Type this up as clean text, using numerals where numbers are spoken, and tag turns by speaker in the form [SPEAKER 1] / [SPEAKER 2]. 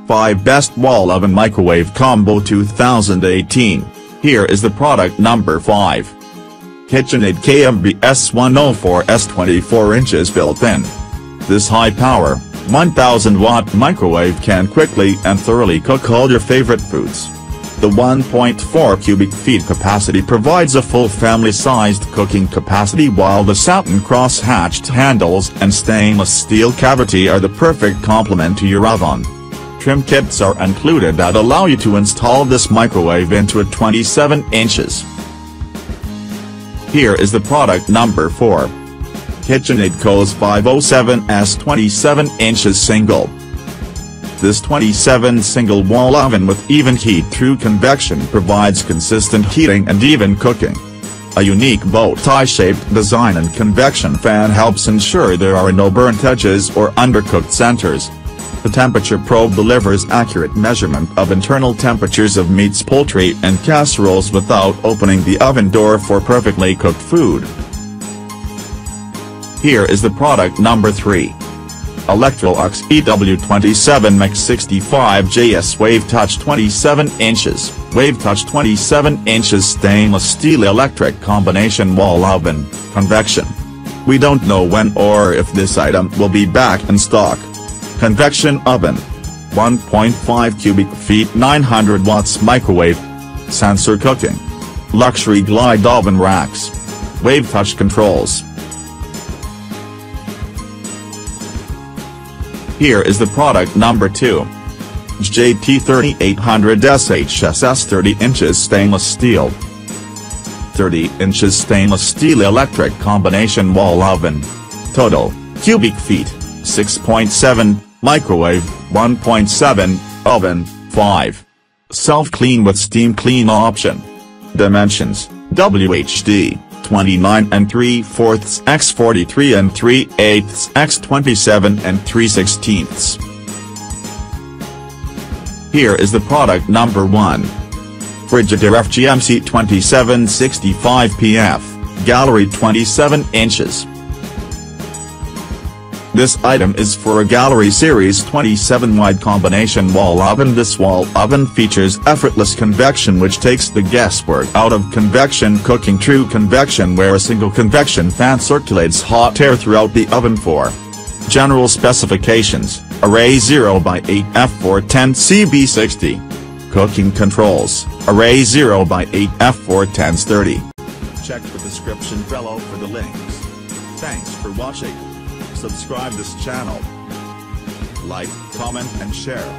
[SPEAKER 1] 5 Best Wall Oven Microwave Combo 2018. Here is the product number 5. KitchenAid KMB S104S 24 inches built-in. This high-power, 1000-watt microwave can quickly and thoroughly cook all your favorite foods. The 1.4 cubic feet capacity provides a full family-sized cooking capacity, while the satin cross-hatched handles and stainless steel cavity are the perfect complement to your oven. Trim kits are included that allow you to install this microwave into a 27 inches. Here is the product number 4. KitchenAid COS 507S 27 inches single. This 27 single wall oven with even heat through convection provides consistent heating and even cooking. A unique bow-tie shaped design and convection fan helps ensure there are no burnt edges or undercooked centers. The temperature probe delivers accurate measurement of internal temperatures of meats, poultry and casseroles without opening the oven door for perfectly cooked food. Here is the product number 3. Electrolux EW27 Max 65JS Wave Touch 27 inches, Wave Touch 27 inches stainless steel electric combination wall oven, convection. We don't know when or if this item will be back in stock. Convection oven. 1.5 cubic feet 900 watts microwave. Sensor cooking. Luxury glide oven racks. Wave touch controls. Here is the product number 2. JT3800 SHSS 30 inches stainless steel. 30 inches stainless steel electric combination wall oven. Total, cubic feet, 6.7, microwave, 1.7, oven, 5. Self-clean with steam clean option. Dimensions, WHD. 29 3/4 x 43 3/8 x 27 3/16. Here is the product number 1. Frigidaire FGMC 2765 PF, gallery 27 inches. This item is for a Gallery Series 27 wide combination wall oven. This wall oven features effortless convection, which takes the guesswork out of convection cooking. True convection, where a single convection fan circulates hot air throughout the oven. For general specifications, array 0x8 f410 CB60. Cooking controls, array 0x8 f410 30. Check the description below for the links. Thanks for watching. Subscribe this channel. Like, comment and share.